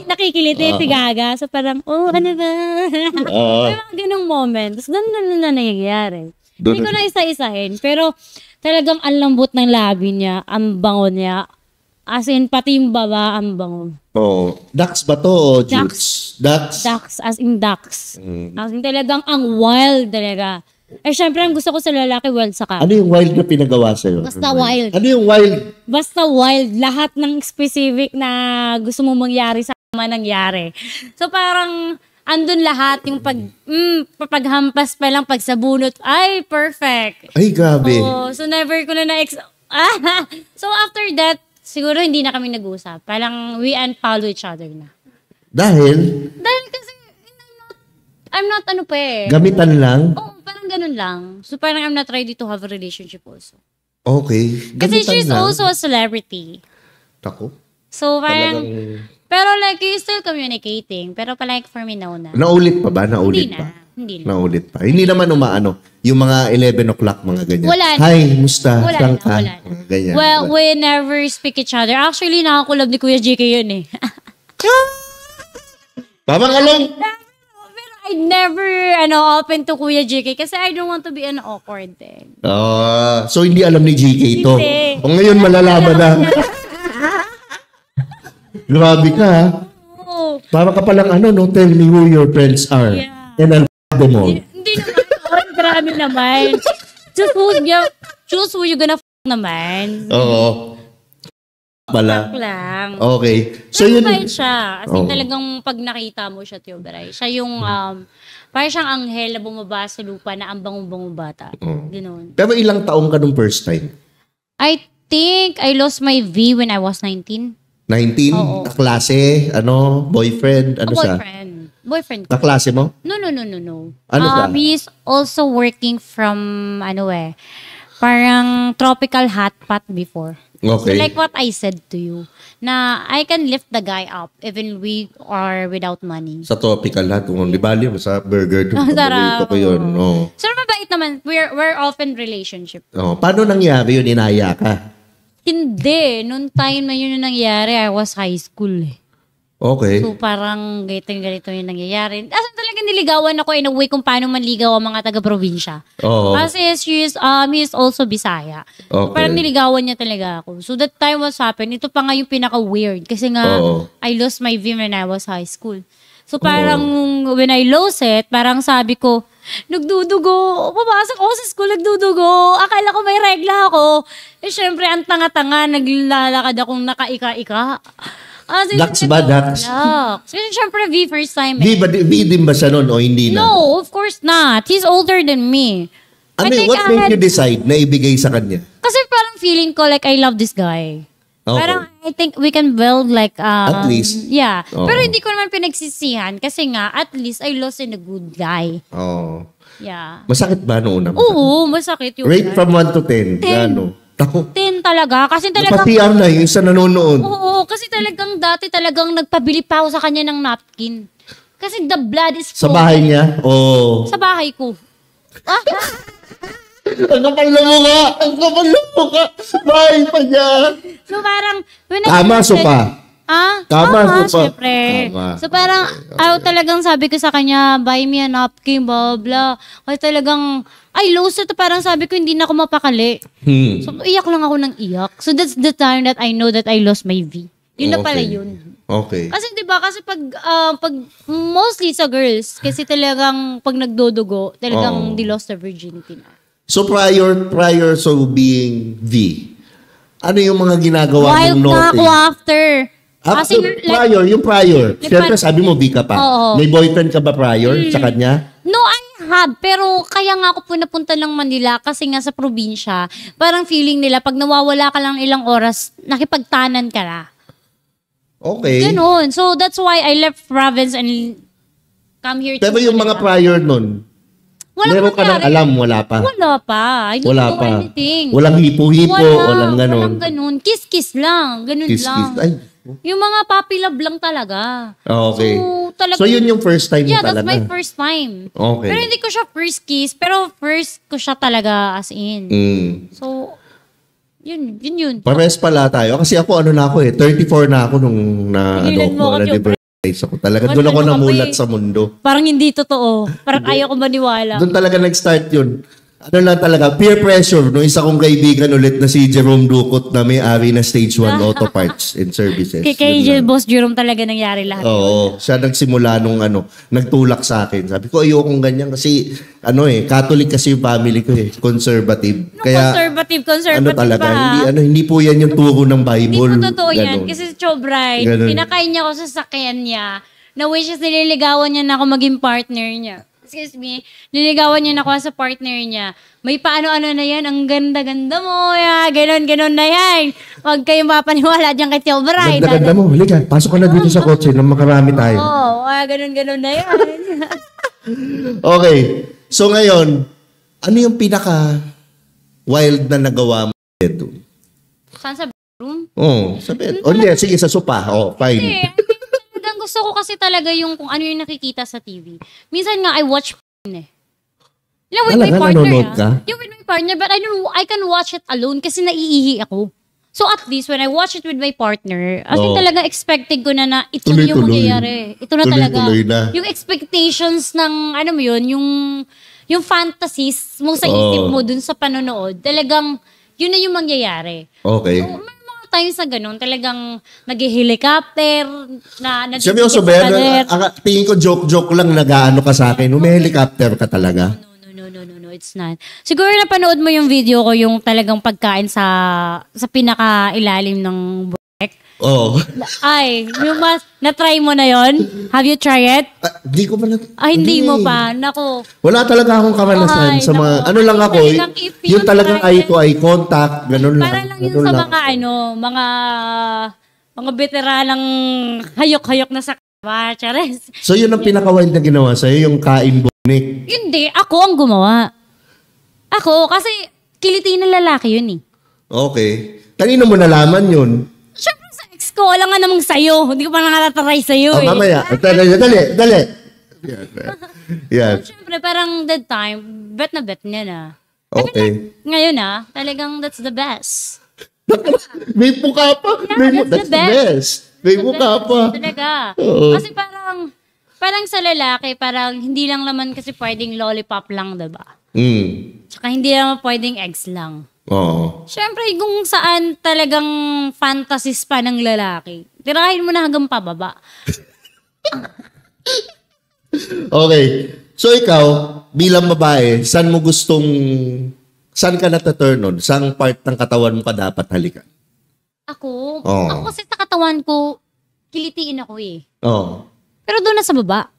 Nakikiliti si Gaga. So parang, ano ba? May mga ganong moment. Tapos ganun na nangyayari. Hindi ko na isa-isahin. Pero talagang ang lambot ng labi niya, ang bango niya. As in, pati yung baba, ang bango. Ducks ba to o Jutes? Ducks, as in ducks. As in talagang ang wild talaga. Syempre, ang gusto ko sa lalaki, wild sa kama. Ano yung wild na pinagawa sa'yo? Basta wild. Ano yung wild? Basta wild. Lahat ng specific na gusto mo mangyari sa kama nangyari. So parang, andun lahat. Yung paghampas pa lang, pagsabunot, ay, perfect. Ay, grabe. So never ko na So after that, siguro hindi na kami nag-usap. Parang we unfollow each other na. Dahil kasi, I'm not gamitan lang? Parang ganun lang. So parang I'm not ready to have a relationship also. Okay. Kasi she's also a celebrity. Tako. So parang, pero like, you're still communicating. Pero like for me, no na. Naulit pa ba? Hindi na. Naulit pa. Hindi naman umaano. Yung mga 11 o'clock, mga ganyan. Wala na. Hi, musta? Wala na. Ganyan. Well, we never speak each other. Actually, nakakulab ni Kuya JK yun Tamang along. I never open to Kuya JK kasi I don't want to be awkward din. So hindi alam ni JK ito. Hindi. O ngayon malalaman na. Grabe ka ha. Para ka palang tell me who your friends are. Yeah. And I'll f*** them all. Hindi naman. Grabe naman. Choose who you gonna f*** naman. Oo. Pala. Lang. Okay. So pero yun. mabait siya. As in, talagang pag nakita mo siya, Tiobaray, siya yung, parang siyang anghel na bumaba sa lupa na ang bangong-bangong bata. Ganoon. Pero ilang taong ka nung first time? I think I lost my V when I was 19. 19? Oo. Kaklase? Boyfriend? Siya? Boyfriend. Kaklase mo? No. Ano siya? He's also working from, parang tropical hot pot before. Okay. So like what I said to you, na I can lift the guy up even we are without money. Sa tropical lahat. Kung di bali, sa burger. Sarap. Ko yun. So mabait naman. We're often relationship. Paano nangyari yun? Inaya ka? Hindi. Noong time na yun nangyari, I was high school. Okay. So parang ganito yung nangyayari. Asan talaga niligawan ako in a way kung paano manligaw ang mga taga-probinsya. Oo. Kasi he is also Bisaya. So Okay. parang niligawan niya talaga ako. So that time was happened. Ito pa nga yung pinaka-weird. Kasi nga, I lost my V when I was high school. So parang when I lost it, parang sabi ko, nagdudugo. Papasok ako sa school, nagdudugo. Akala ko may regla ako. Eh syempre, ang tanga-tanga, naglalakad akong nakaika-ika. Dax ba? Dax? Kasi syempre, V first time. V din ba siya nun o hindi na? No, of course not. He's older than me. What made you decide na ibigay sa kanya? Kasi parang feeling ko like I love this guy. Okay. Parang I think we can build like at least. Yeah. Pero hindi ko naman pinagsisihan kasi nga at least I lost in a good guy. Oh. Yeah. Masakit ba noon? Oo, masakit yung Rate from 1 to 10. 10. Gano? Tako. 10 talaga. Kasi talagang... Napatiar na yung isa nanonood. Oo, kasi talagang dati talagang nagpabili pa ako sa kanya ng napkin. Kasi the blood is Sa bahay niya? Oo. Sa bahay ko. Ang kapal na mukha! Ang kapal na mukha! Bahay pa niya! So parang... Tama, sopa. Tama, sopa. Siyempre. Tama. So parang, talagang sabi ko sa kanya, buy me a napkin, blah, blah. Kasi talagang, lost ito. Parang sabi ko, hindi na ako mapakali. So iyak lang ako ng iyak. So that's the time that I know that I lost my V. Yun na pala yun. Okay. Kasi 'di ba kasi pag mostly sa girls kasi talagang pag nagdudugo, talagang they lost their virginity na. So prior so being V, ano yung mga ginagawa Wild mong naughty? na ako after. Kasi yung prior. Siyempre sabi mo V ka pa. May boyfriend ka ba prior sa kanya? No, I have. Pero kaya nga ako punapunta ng Manila kasi nga sa probinsya, parang feeling nila pag nawawala ka lang ilang oras, nakipagtanan ka na. Okay. Ganon. So that's why I left province and come here to Pero yung mga prior nun, meron ka nang alam, wala pa? Wala pa. I don't Wala know pa. anything. Walang hipo-hipo, walang ganon. Walang ganon. Kiss-kiss lang. Ganon lang. Ay. Yung mga puppy love lang talaga. Okay. So yun yung first time mo yeah, talaga? that's my first time. Okay. Pero hindi ko siya first kiss, pero first ko siya talaga as in. So, yun. Pares pala tayo. Kasi ako, 34 na ako nung Higilan mo ako, na-liberalize ako. Talaga, doon ako namulat sa mundo. Parang hindi totoo. Parang ayaw ko maniwala. Doon talaga nag-start yun. Ano lang talaga, peer pressure. Nung isa kong kaibigan ulit na si Jerome Ducot na may-ari na Stage 1 Auto Parts and Services. Kay Boss Jerome talaga nangyari lahat. Oo. Siya nagsimula nung nagtulak sa akin. Sabi ko, ayokong ganyan kasi, Catholic kasi yung family ko Conservative. Kaya, Conservative talaga, pa. hindi po yan yung turo ng Bible. Hindi po totoo yan. Ganon. Kasi si Chobright, pinakain niya ako sa sakyan niya, na wishes nililigawan niya na ako maging partner niya. Excuse me, niligawan niya na ako sa partner niya. May paano-ano na yan, ang ganda-ganda mo, ganon na yan. Huwag kayong mapaniwala dyan kay Tio Bright. Ganda-ganda mo, halika, pasok ka na dito sa kotse nang makarami tayo. Oo, ganon na yan. Okay, so ngayon, ano yung pinaka-wild na nagawa mo sa bedroom? Saan sa bedroom? Oo, sa bedroom. O hindi, sige, sa sopa. Fine. Gusto ko kasi talaga yung kung ano yung nakikita sa TV. Minsan nga, I watch with my partner. Yung with my partner, but I can watch it alone kasi naiihi ako. So at least, when I watch it with my partner, as in talaga expected ko na ito yung mangyayari. Ito na talaga. Yung expectations ng, yung fantasies mo sa isip mo dun sa panonood, talagang, yun na yung mangyayari. Okay. So, times na ganun, talagang nag-helicopter, seryoso ba yan? Tingin ko joke lang nag-aano ka sa akin. May helicopter ka talaga? No, it's not. Siguro napanood mo yung video ko, yung talagang pagkain sa pinaka-ilalim ng burek. Oo. Ay, na-try mo na yon? Have you tried it? Hindi ko pa hindi mo pa. Naku. Wala talaga akong karanasan sa mga, lang ako, yung talagang eye to eye contact, ganun lang. Para lang yun sa mga veteranang hayok-hayok na sa kama, chares. So yun ang pinaka-wild na ginawa sa'yo, yung kain bunik? Hindi, ako ang gumawa. Ako, kasi kiliti na lalaki yun eh. Okay. Kanino mo nalaman yun? Siyempre sa ex ko, wala nga namang sayo. Hindi ko pa nakataray sa'yo eh. Mamaya. Dali. Yan. Siyempre, parang that time, bet niya na. Okay. Ngayon talagang that's the best. May puka pa. Yeah, That's the best. May mukha pa. Talaga. Oo. Kasi parang sa lalaki, parang hindi lang naman kasi pwedeng lollipop lang, diba? Tsaka hindi naman pwedeng eggs lang. Oo. Siyempre, kung saan talagang fantasies pa ng lalaki, tirahin mo na hanggang pababa. Okay. So ikaw, bilang babae, saan ka nataturn on? Saang part ng katawan mo ka dapat halikan? Ako Oo. kasi sa katawan ko, kilitiin ako eh. Oo. Pero doon na sa baba.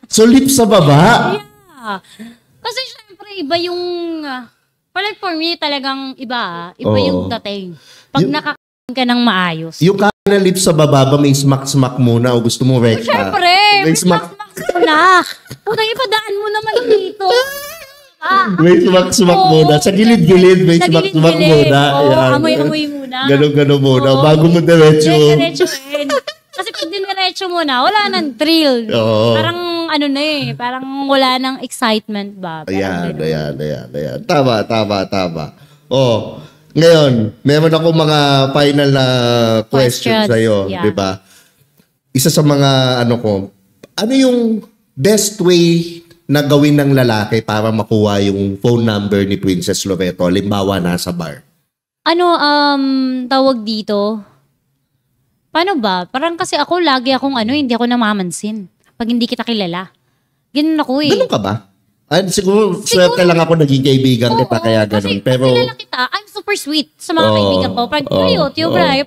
So lips sa baba? Yeah. Kasi syempre, iba yung... like for me, talagang iba. Iba yung dating. Pag nakakain ka ng maayos. Yung kain na lips sa baba ba may smack-smack muna o gusto mo recta? Syempre, may smack muna. Putang ipadaan mo naman dito. May smack-smack muna. Sa gilid-gilid, may smack-smack muna. Oo, amoy-amoy muna. Ganon-ganon muna. Bago mo diretso. Diretsoin. Kasi pag diniretso mo na, wala nang thrill. Parang parang wala nang excitement ba? Ayan. Tama. Ngayon, meron ako mga final na questions sa'yo. Yeah. Diba? Isa sa mga ano yung best way na gawin ng lalaki para makuha yung phone number ni Princess Loreto? Halimbawa, nasa bar. Tawag dito? Paano ba? Parang kasi ako, lagi akong hindi ako namamansin. Pag hindi kita kilala. Ganun ako eh. Ganun ka ba? Siguro swerte lang ako naging kaibigan kita kaya ganun. Kasi pero kilala kita, I'm super sweet sa mga kaibigan ko. Pag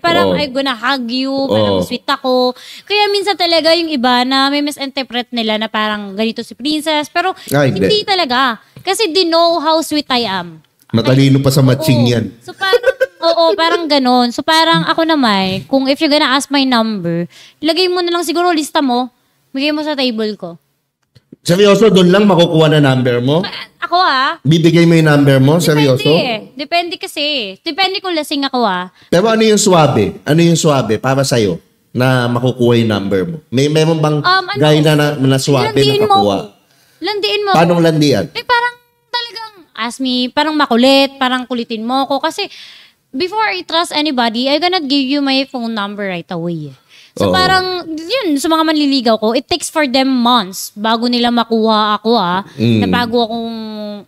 parang I'm gonna hug you, parang sweet ako. Kaya minsan talaga yung iba na may misinterpret nila na parang ganito si Princess. Pero hindi talaga. Kasi they know how sweet I am. Matalino pa sa matching yan. So parang ganon. So parang ako naman, kung if you're gonna ask my number, ilagay mo na lang siguro lista mo, bigay mo sa table ko. Seryoso, doon lang makukuha na number mo? Ako Bibigay mo yung number mo? Seryoso? Depende kasi. Depende kung lasing ako Pero ano yung swabe? Ano yung swabe para sa'yo na makukuha yung number mo? Meron bang guy na swabe na kakuha? Landiin mo. Paano landian? Parang talagang ask me, parang makulit, parang kulitin mo ako. Kasi before I trust anybody, I cannot give you my phone number right away. So parang, yun, sa mga manliligaw ko, it takes for them months bago nila makuha ako na bago akong,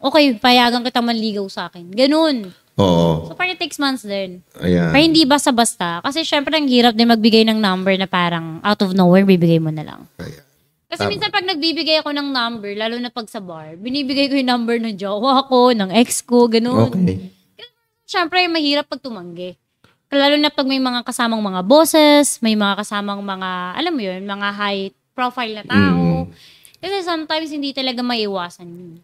okay, payagan kita manligaw sa akin. Ganun. Oo. So parang it takes months din. Ayan. Pero hindi basta-basta. Kasi syempre, ang hirap din magbigay ng number na parang out of nowhere, bibigay mo na lang. Ayan. Kasi minsan pag nagbibigay ako ng number, lalo na pag sa bar, binibigay ko yung number ng jowa ko, ng ex ko, ganun. Okay. Syempre, mahirap pag tumanggi. Lalo na pag may mga kasamang mga bosses, may mga kasamang mga, alam mo yun, mga high profile na tao. Kasi sometimes hindi talaga maiwasan yun.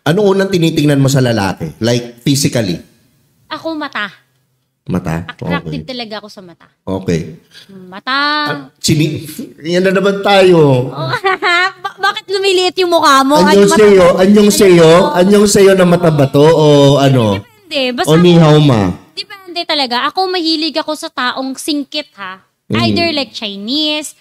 Ano unang tinitingnan mo sa lalaki? Like, physically? Ako, mata. Mata? Attractive talaga ako sa mata. Okay. Mata. Yan na naman tayo. Bakit lumiliit yung mukha mo? Anyong sayo na mata ba to? O ano? Depende. Basta o nihaw ma? Depende talaga. Ako mahilig ako sa taong singkit Either like Chinese,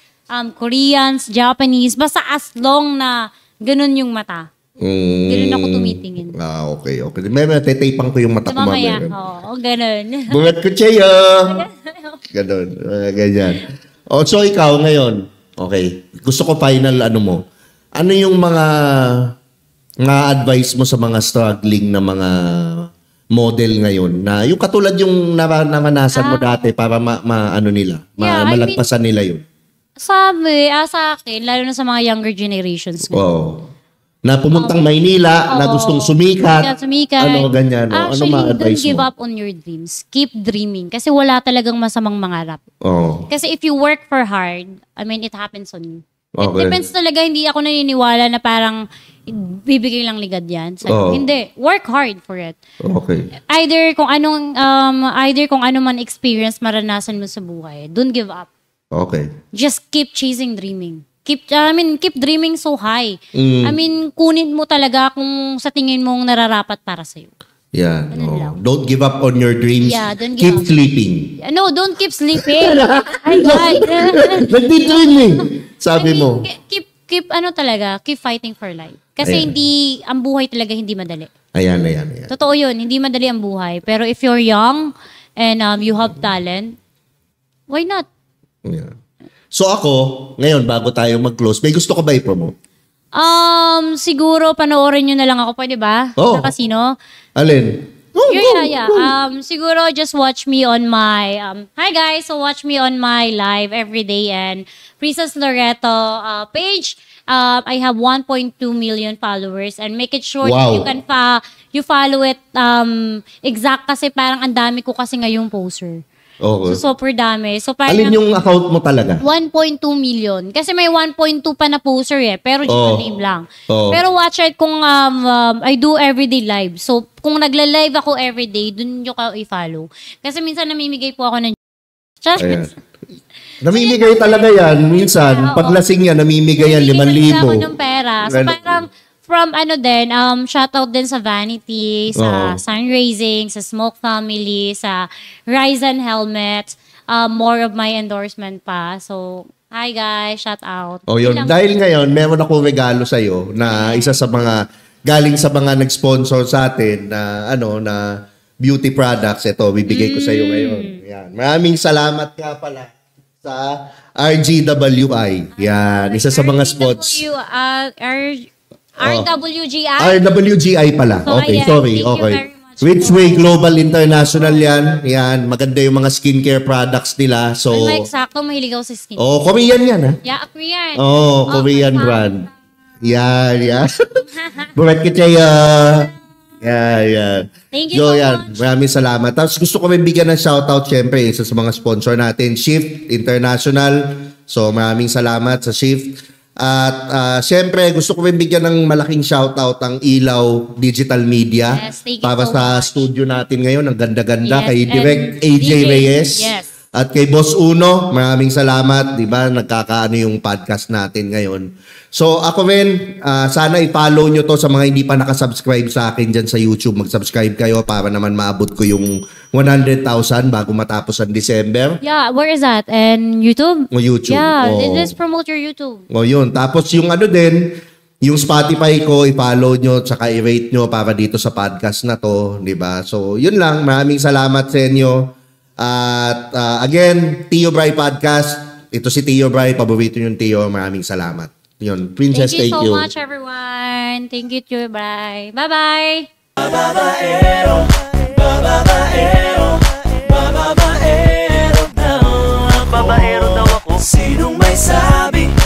Koreans, Japanese. Basta as long na ganun yung mata. Ganun ako tumitingin. Okay. May tataypan ko yung mata ko mamaya. Oo, ganun. Bungat ko cheyo. Ganun. Ganyan. So ikaw ngayon, okay. Gusto ko final mo. Ano yung mga advice mo sa mga struggling na mga model ngayon na yung katulad yung naranasan mo dati para malagpasan nila yun? Sabi, sa akin, lalo na sa mga younger generations. Na pumuntang Maynila, na gustong sumikat. Ano, ganyan. Actually, ano ma-advise don't give mo? up on your dreams. Keep dreaming. Kasi wala talagang masamang mangarap. Kasi if you work for hard, it happens on you. It depends talaga, hindi ako naniniwala na parang bibigay lang ligad yan. Hindi. Work hard for it. Okay. Either kung ano man experience maranasan mo sa buhay, don't give up. Okay. Just keep chasing dreaming. Keep dreaming so high. Kunin mo talaga kung sa tingin mong nararapat para sa'yo. Yeah. Don't give up on your dreams. Yeah, don't give keep up. sleeping. No, don't keep sleeping. Ay, God. Nagdi-dreaming. Sabi mo. Keep fighting for life. Kasi ang buhay talaga hindi madali. Ayan. Totoo yun, hindi madali ang buhay. Pero if you're young and you have talent, why not? Yeah. So ako, ngayon, bago tayo mag-close, may gusto ka ba i-promote? Siguro panoorin nyo na lang ako, pwede ba? Oh. Sa casino. Alin? Yeah. Siguro just watch me on my hi guys, so watch me on my live every day and Princess Loreto page. I have 1.2 million followers and make it sure that you can you follow it exact kasi parang ang dami ko kasi ngayong poster. Okay. So super dami. So parang alin yung account mo talaga? 1.2 million. Kasi may 1.2 pa na poster pero just a name lang. Pero watch it kung I do everyday live. So kung nagla-live ako everyday, dun nyo ka i-follow. Kasi minsan namimigay po ako ng namimigay talaga yan. Minsan, pag lasing yan, namimigay yan 5,000. Ako ng pera. So parang from shoutout din sa Vanity, sa Sunraising, sa Smoke Family, sa Ryzen Helmet, more of my endorsement pa. So, hi guys, shout out. Yun. Dahil ngayon, meron ako regalo sa'yo na isa sa mga, galing sa mga nag-sponsor sa atin na, na beauty products. Ito, bibigay ko sa'yo ngayon. Yan. Maraming salamat nga pala sa RGWI. Yan. Isa sa mga spots. RWGI pala. So, okay, sorry. Okay. Richway Global International yan. Yan. Maganda yung mga skincare products nila. So, eksakto, mahilig ako sa skincare. Korean yan, ha? Yeah, Korean. Korean brand. Yan. Burat kita yan. Thank you so much. Maraming salamat. Tapos gusto ko rin bigyan ng shoutout, syempre, isa sa mga sponsor natin, Shift International. So, maraming salamat sa Shift. At syempre, gusto ko rin bigyan ng malaking shoutout ang Ilaw Digital Media. Yes, thank you para so sa much. studio natin ngayon. Ang ganda-ganda. Yes, Kay Direct AJ Reyes. Yes. At kay Boss Uno, maraming salamat. Diba? Nagkakaano yung podcast natin ngayon. So ako rin, sana i-follow nyo to sa mga hindi pa nakasubscribe sa akin dyan sa YouTube. Mag-subscribe kayo para naman maabot ko yung 100,000 bago matapos ang December. Yeah, where is that? And YouTube? YouTube. Yeah, let's promote your YouTube. Yun. Tapos yung din, yung Spotify ko, i-follow nyo, tsaka i-rate nyo para dito sa podcast na to. Diba? So yun lang. Maraming salamat sa inyo. At again, Tio Bry Podcast. Ito si Tio Bry. Paborito yung Tio. Maraming salamat. Yun. Princess, thank you. Thank you so much, everyone. Thank you, Tio Bry. Bye-bye. Babaero, babaero, babaero daw ako. Sinong may sabi?